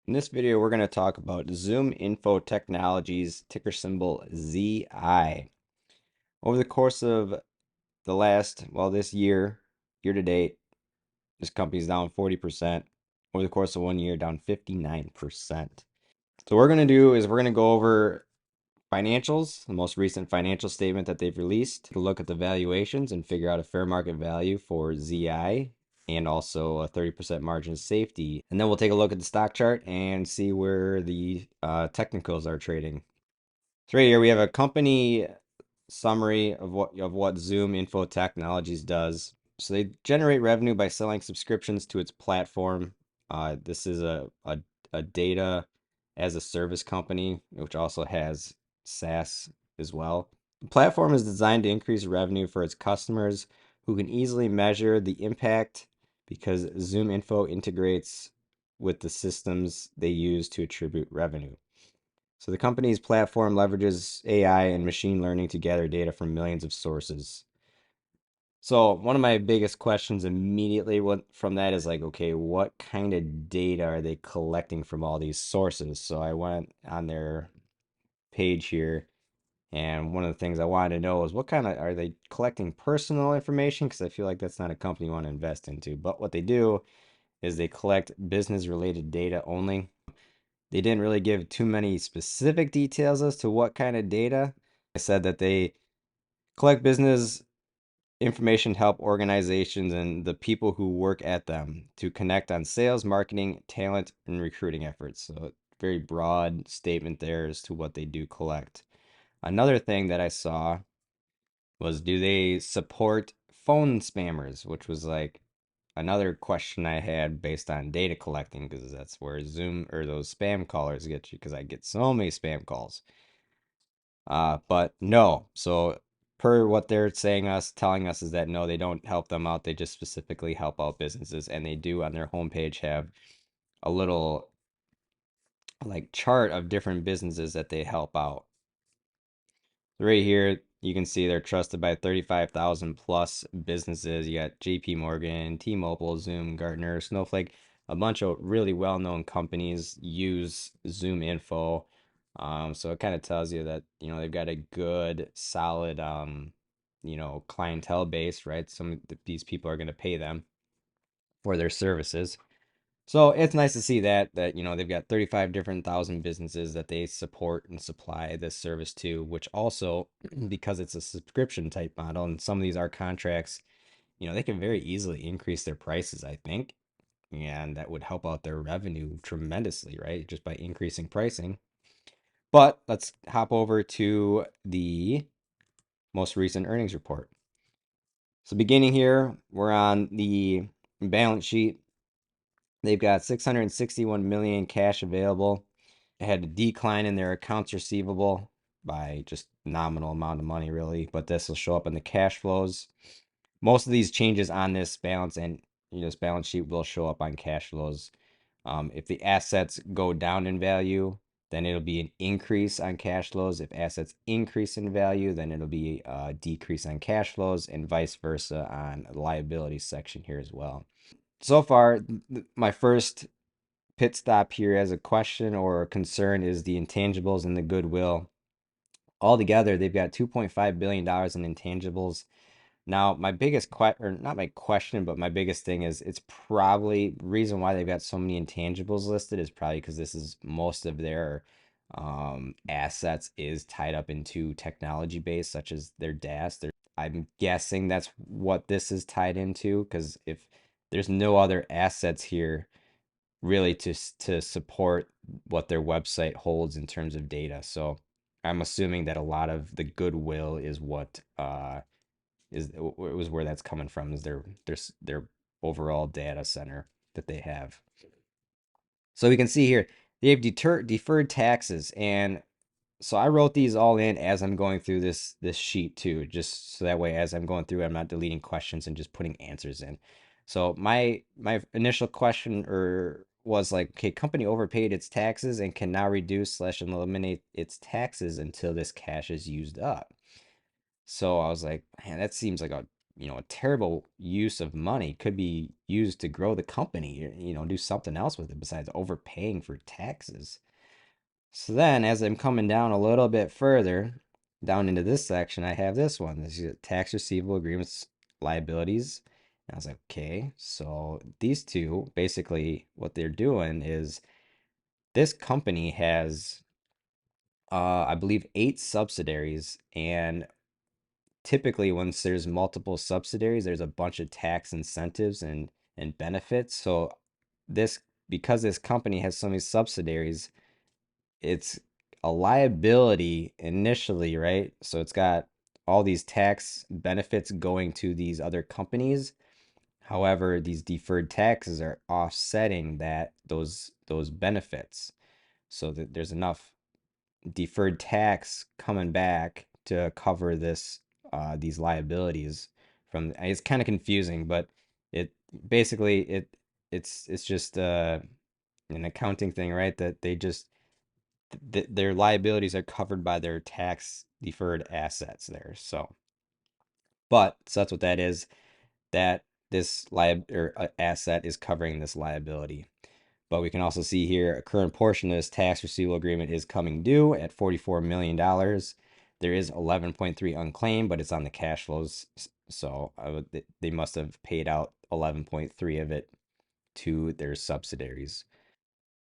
In this video, we're going to talk about Zoominfo Technologies, ticker symbol ZI. Over the course of this year to date, this company's down 40%. Over the course of 1 year, down 59%. So what we're going to do is we're going to go over financials, the most recent financial statement that they've released, to look at the valuations and figure out a fair market value for ZI and also a 30% margin of safety. And then we'll take a look at the stock chart and see where the technicals are trading. So right here we have a company summary of what Zoominfo Technologies does. So they generate revenue by selling subscriptions to its platform. This is a data as a service company, which also has SaaS as well. The platform is designed to increase revenue for its customers who can easily measure the impact because Zoominfo integrates with the systems they use to attribute revenue. So the company's platform leverages AI and machine learning to gather data from millions of sources. So one of my biggest questions immediately from that is like, okay, what kind of data are they collecting from all these sources? So I went on their page here, and one of the things I wanted to know is what kind of are they collecting personal information? Because I feel like that's not a company you want to invest into. But what they do is they collect business related data only. They didn't really give too many specific details as to what kind of data. I said that they collect business information to help organizations and the people who work at them to connect on sales, marketing, talent, and recruiting efforts. So, very broad statement there as to what they do collect. Another thing that I saw was, do they support phone spammers, which was like another question I had based on data collecting, because that's where Zoom or those spam callers get you, because I get so many spam calls. But no. So per what they're telling us is that no, they don't help them out. They just specifically help out businesses, and they do on their homepage have a little like chart of different businesses that they help out. Right here, you can see they're trusted by 35,000 plus businesses. You got JP Morgan, T-Mobile, Zoom, Gartner, Snowflake. A bunch of really well-known companies use Zoominfo. So it kind of tells you that, they've got a good, solid, clientele base, right? These people are going to pay them for their services. So it's nice to see that they've got 35 different thousand businesses that they support and supply this service to, which also, because it's a subscription type model and some of these are contracts, they can very easily increase their prices, I think, and that would help out their revenue tremendously, right? Just by increasing pricing. But let's hop over to the most recent earnings report. So beginning here, we're on the balance sheet. They've got 661 million cash available. It had a decline in their accounts receivable by just nominal amount of money, really, but this will show up in the cash flows. Most of these changes on this balance and this balance sheet will show up on cash flows. If the assets go down in value, then it'll be an increase on cash flows. If assets increase in value, then it'll be a decrease on cash flows, and vice versa on the liability section here as well. So far, my first pit stop here as a question or a concern is the intangibles and the goodwill. Altogether, they've got $2.5 billion in intangibles. Now, my biggest or not my question, but my biggest thing is it's probably reason why they've got so many intangibles listed is probably because this is most of their assets is tied up into technology base, such as their DaaS. I'm guessing that's what this is tied into, because if there's no other assets here really to support what their website holds in terms of data. So I'm assuming that a lot of the goodwill is what was where that's coming from, is their overall data center that they have. So we can see here they have deferred taxes, and so I wrote these all in as I'm going through this sheet too, just so that way as I'm going through, I'm not deleting questions and just putting answers in. So my initial question was like, okay, company overpaid its taxes and can now reduce/eliminate its taxes until this cash is used up. So I was like, man, that seems like a a terrible use of money. Could be used to grow the company, do something else with it besides overpaying for taxes. So then, as I'm coming down a little bit further, down into this section, I have this one. This is tax receivable agreements liabilities. And I was like, okay, so these two, basically what they're doing is this company has, I believe, 8 subsidiaries. And typically, once there's multiple subsidiaries, there's a bunch of tax incentives and benefits. So this, because this company has so many subsidiaries, it's a liability initially, right? So it's got all these tax benefits going to these other companies. However, these deferred taxes are offsetting those benefits. So that there's enough deferred tax coming back to cover these liabilities from it's kind of confusing, but it basically it's just an accounting thing, right? That they just their liabilities are covered by their tax deferred assets there. So that's what that is. That this asset is covering this liability. But we can also see here a current portion of this tax receivable agreement is coming due at $44 million. There is 11.3 unclaimed, but it's on the cash flows. So they must have paid out 11.3 of it to their subsidiaries.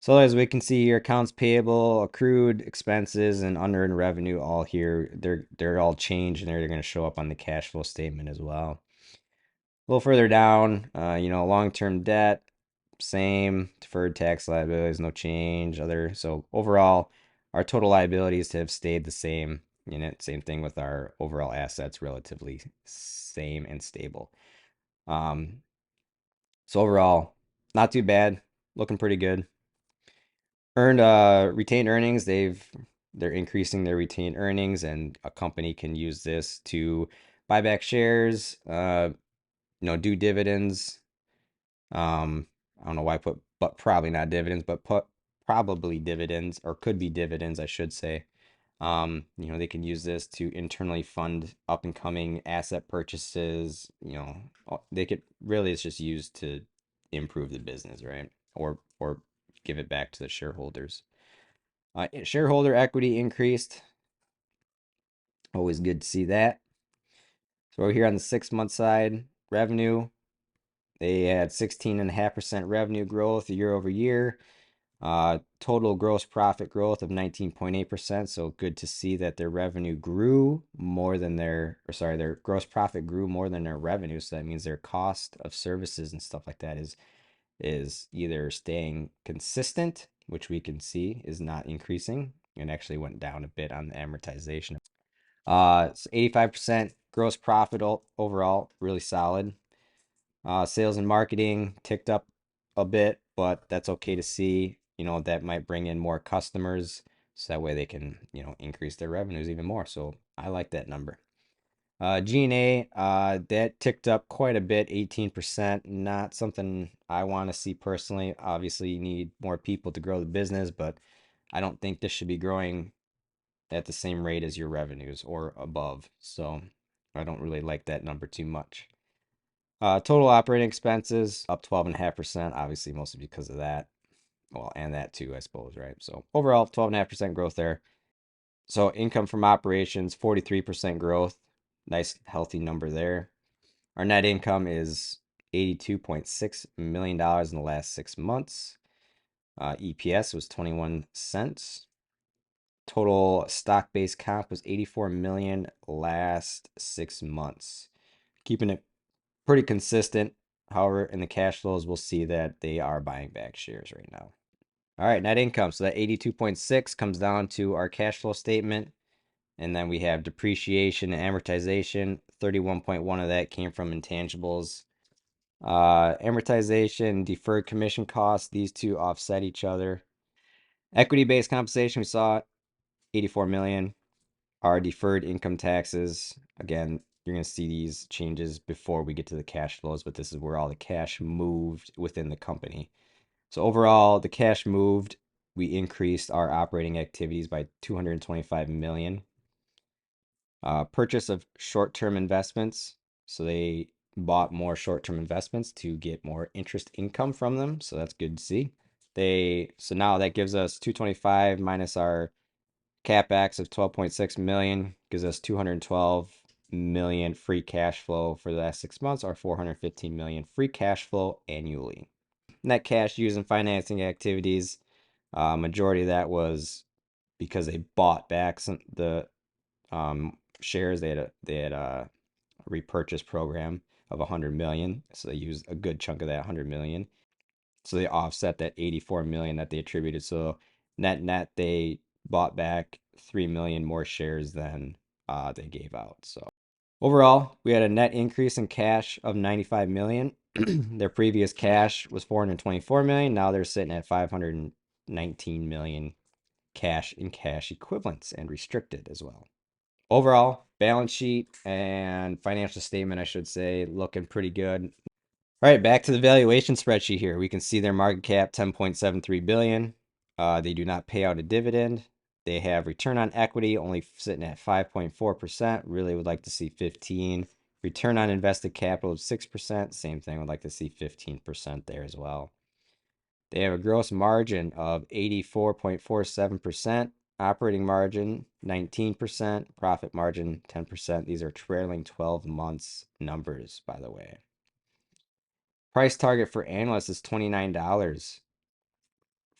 So as we can see here, accounts payable, accrued expenses, and unearned revenue all here. They're all changed and they're going to show up on the cash flow statement as well. A little further down, long-term debt, same. Deferred tax liabilities, no change. So overall, our total liabilities have stayed the same. Same thing with our overall assets, relatively same and stable. Um, so overall, not too bad, looking pretty good. Earned retained earnings, they're increasing their retained earnings, and a company can use this to buy back shares, do dividends. I don't know why I put but probably not dividends, but put probably dividends or could be dividends, I should say. They can use this to internally fund up and coming asset purchases. They could really, it's just used to improve the business, right? Or give it back to the shareholders. Shareholder equity increased. Always good to see that. So over here on the 6-month side, revenue, they had 16.5% revenue growth year over year. Total gross profit growth of 19.8%. So good to see that their revenue grew more than their gross profit grew more than their revenue. So that means their cost of services and stuff like that is either staying consistent, which we can see is not increasing, and actually went down a bit on the amortization. So 85% gross profit overall, really solid. Sales and marketing ticked up a bit, but that's okay to see. That might bring in more customers, so that way they can, increase their revenues even more. So I like that number. G&A, that ticked up quite a bit, 18%. Not something I want to see personally. Obviously, you need more people to grow the business, but I don't think this should be growing at the same rate as your revenues or above. So I don't really like that number too much. Total operating expenses up 12.5%, obviously mostly because of that. Well, and that too, I suppose, right? So overall, 12.5% growth there. So income from operations, 43% growth. Nice, healthy number there. Our net income is $82.6 million in the last 6 months. EPS was 21 cents. Total stock-based comp was 84 million last 6 months. Keeping it pretty consistent. However, in the cash flows, we'll see that they are buying back shares right now. All right, net income. So that 82.6 comes down to our cash flow statement. And then we have depreciation and amortization. 31.1 of that came from intangibles. Amortization, deferred commission costs, these two offset each other. Equity-based compensation, we saw 84 million. Our deferred income taxes, again, you're going to see these changes before we get to the cash flows, but this is where all the cash moved within the company. So overall, the cash moved, we increased our operating activities by 225 million. Purchase of short-term investments, So they bought more short-term investments to get more interest income from them. So that's good to see. So now that gives us 225 minus our CapEx of 12.6 million gives us 212 million free cash flow for the last 6 months, or 415 million free cash flow annually. Net cash used in financing activities, majority of that was because they bought back the shares. They had a repurchase program of 100 million, so they used a good chunk of that 100 million. So they offset that 84 million that they attributed. So net they bought back 3 million more shares than they gave out. So overall, we had a net increase in cash of 95 million. Their previous cash was 424 million. Now they're sitting at 519 million cash in cash equivalents and restricted as well. Overall, balance sheet and financial statement, I should say, looking pretty good. All right, back to the valuation spreadsheet here. We can see their market cap 10.73 billion. They do not pay out a dividend. They have return on equity only sitting at 5.4%. Really would like to see 15. Return on invested capital of 6%. Same thing, would like to see 15% there as well. They have a gross margin of 84.47%, operating margin 19%, profit margin 10%. These are trailing 12 months numbers, by the way. Price target for analysts is $29.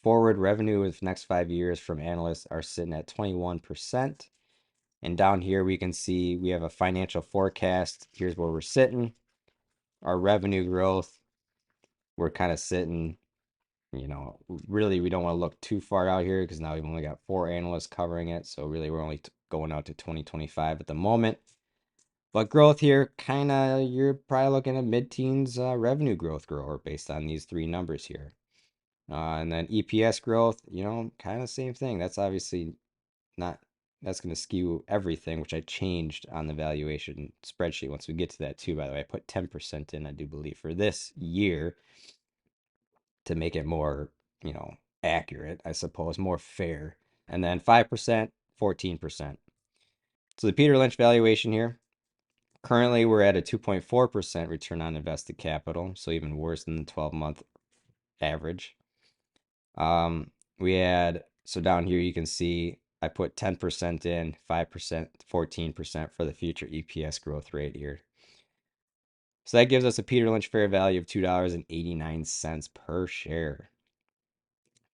Forward revenue of the next 5 years from analysts are sitting at 21%. And down here we can see we have a financial forecast. Here's where we're sitting. Our revenue growth, we're kind of sitting, really we don't want to look too far out here because now we've only got 4 analysts covering it. So really we're only going out to 2025 at the moment. But growth here, you're probably looking at mid-teens revenue growth grower based on these 3 numbers here. And then EPS growth, kind of same thing. That's obviously not, that's going to skew everything, which I changed on the valuation spreadsheet once we get to that too, by the way. I put 10% in, I do believe, for this year to make it more, accurate, I suppose, more fair. And then 5%, 14%. So the Peter Lynch valuation here, currently we're at a 2.4% return on invested capital, so even worse than the 12-month average. So down here you can see I put 10% in, 5%, 14% for the future EPS growth rate here. So that gives us a Peter Lynch fair value of $2.89 per share.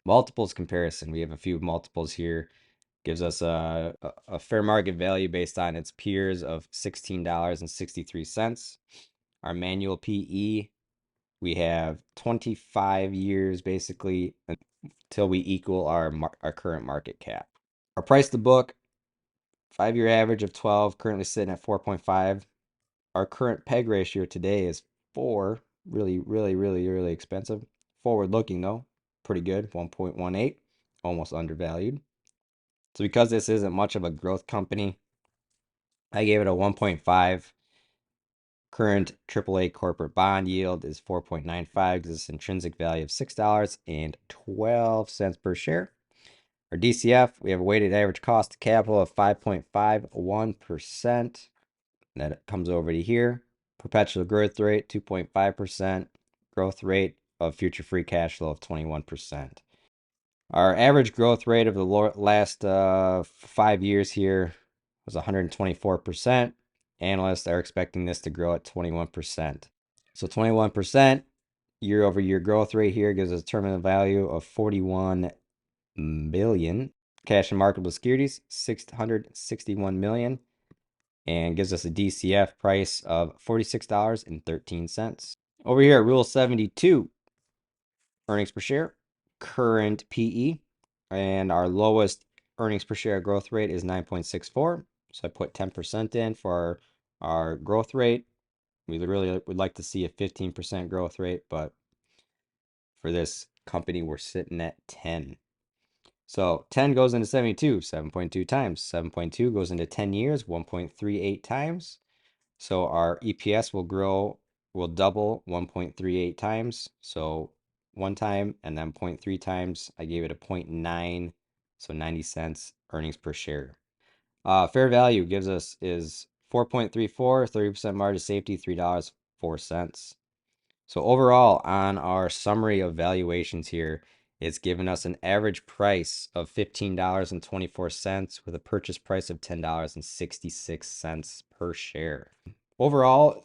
Multiples comparison, we have a few multiples here. Gives us a fair market value based on its peers of $16.63. Our manual PE, we have 25 years basically until we equal our current market cap. Our price to book, 5-year average of 12, currently sitting at 4.5. Our current PEG ratio today is 4. Really, really, really, really expensive. Forward looking though, pretty good, 1.18, almost undervalued. So because this isn't much of a growth company, I gave it a 1.5. Current AAA corporate bond yield is 4.95 because it's intrinsic value of $6.12 per share. Our DCF, we have a weighted average cost of capital of 5.51%. That comes over to here. Perpetual growth rate, 2.5%. Growth rate of future free cash flow of 21%. Our average growth rate of the last 5 years here was 124%. Analysts are expecting this to grow at 21%. So 21% year over year growth rate here gives us a terminal value of 41 billion. Cash and marketable securities, 661 million, and gives us a DCF price of $46.13. Over here, Rule 72, earnings per share, current PE, and our lowest earnings per share growth rate is 9.64. So I put 10% in for our growth rate. We really would like to see a 15% growth rate, but for this company, we're sitting at 10. So 10 goes into 72, 7.2 times. 7.2 goes into 10 years, 1.38 times. So our EPS will double 1.38 times. So 1 time and then 0.3 times. I gave it a 0.9, so 90 cents earnings per share. Fair value is 4.34, 30% margin of safety, $3.04. So overall, on our summary of valuations here, it's given us an average price of $15.24 with a purchase price of $10.66 per share. Overall,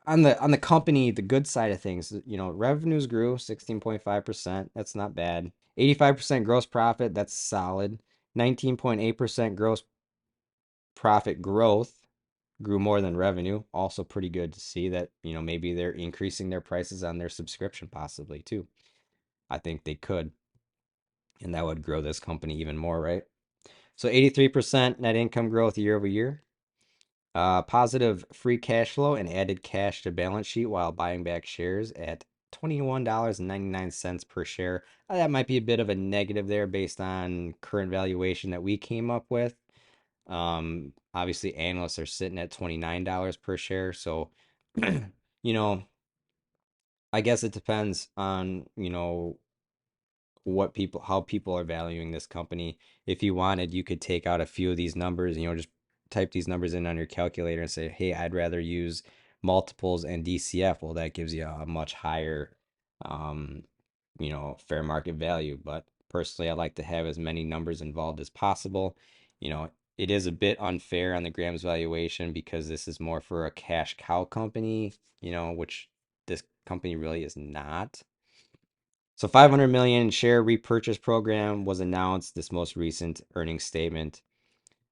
on the company, the good side of things, revenues grew 16.5%. That's not bad. 85% gross profit, that's solid. 19.8% gross profit growth, grew more than revenue. Also pretty good to see that, maybe they're increasing their prices on their subscription possibly too. I think they could, and that would grow this company even more, right? So 83% net income growth year over year. Positive free cash flow and added cash to balance sheet while buying back shares at $21.99 per share. That might be a bit of a negative there based on current valuation that we came up with. Obviously, analysts are sitting at $29 per share. So, you know, I guess it depends on, how people are valuing this company. If you wanted, you could take out a few of these numbers, just type these numbers in on your calculator and say, hey, I'd rather use multiples and DCF. Well, that gives you a much higher, um, fair market value. But personally, I like to have as many numbers involved as possible. You know, it is a bit unfair on the Grams valuation because this is more for a cash cow company, which this company really is not. So 500 million share repurchase program was announced this most recent earnings statement.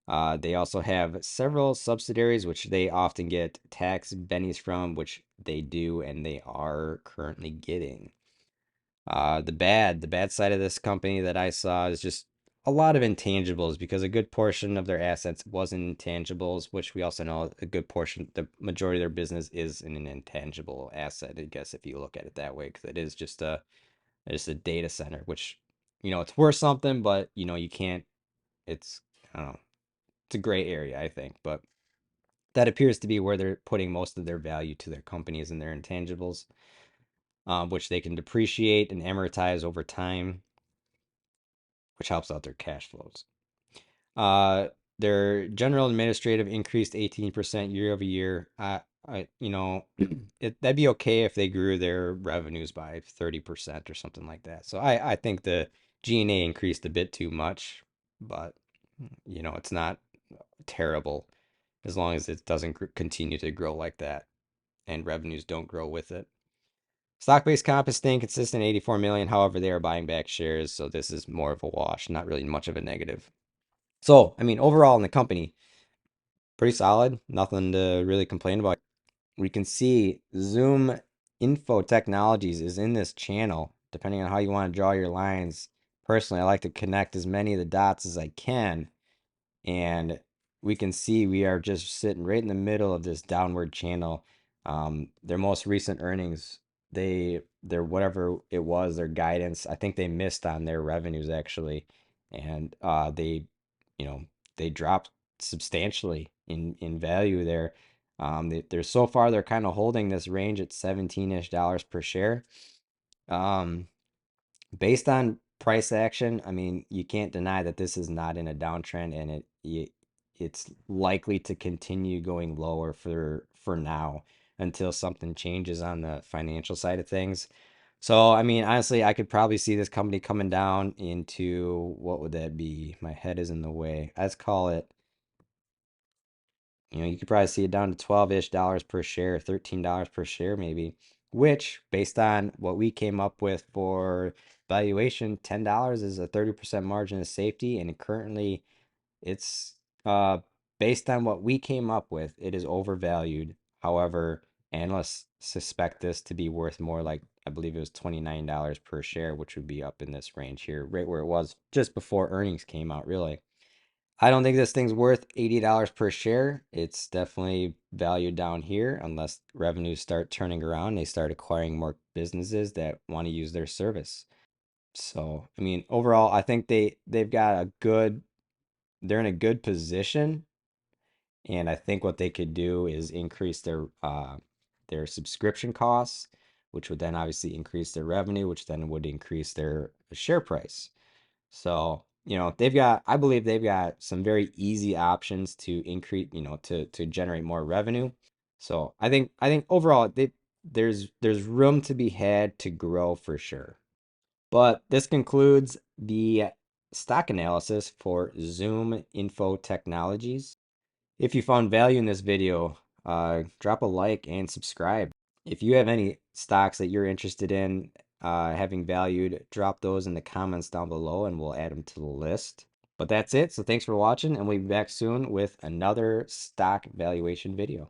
They also have several subsidiaries which they often get tax bennies from, which they do and they are currently getting. The bad side of this company that I saw is just a lot of intangibles because a good portion of their assets was in intangibles, which we also know a good portion, the majority of their business is in an intangible asset, I guess, if you look at it that way, because it is just a data center, which, it's worth something, but, you can't, it's, I don't know, it's a gray area, I think, but that appears to be where they're putting most of their value to their companies and their intangibles, which they can depreciate and amortize over time, which helps out their cash flows. Uh, their general administrative increased 18% year over year. That'd be okay if they grew their revenues by 30% or something like that. So I think the G&A increased a bit too much, but it's not terrible as long as it doesn't continue to grow like that and revenues don't grow with it. Stock-based comp is staying consistent, 84 million. However, they are buying back shares, so this is more of a wash, not really much of a negative. So, I mean, overall in the company, pretty solid. Nothing to really complain about. We can see Zoominfo Technologies is in this channel, depending on how you want to draw your lines. Personally, I like to connect as many of the dots as I can. And we can see we are just sitting right in the middle of this downward channel. Their most recent earnings, their whatever it was, their guidance, I think they missed on their revenues actually, and you know, they dropped substantially in value there. They're so far they're kind of holding this range at 17-ish dollars per share. Um, Based on price action, I mean, you can't deny that this is not in a downtrend, and it's likely to continue going lower for now until something changes on the financial side of things. So, I mean, honestly, I could probably see this company coming down into what would that be? My head is in the way. Let's call it, you could probably see it down to 12-ish dollars per share, $13 per share maybe, which based on what we came up with for valuation, $10 is a 30% margin of safety, and currently it's based on what we came up with, it is overvalued. However, analysts suspect this to be worth more, like I believe it was $29 per share, which would be up in this range here, right where it was just before earnings came out, really. I don't think this thing's worth $80 per share. It's definitely valued down here unless revenues start turning around. They start acquiring more businesses that want to use their service. So, I mean, overall, I think they've got they're in a good position, and I think what they could do is increase their subscription costs, which would then obviously increase their revenue, which then would increase their share price. So, I believe they've got some very easy options to increase, to generate more revenue. So I think overall there's room to be had to grow for sure. But this concludes the stock analysis for Zoom Info Technologies. If you found value in this video, drop a like and subscribe. If you have any stocks that you're interested in having valued, drop those in the comments down below and we'll add them to the list. But that's it. So thanks for watching, and we'll be back soon with another stock valuation video.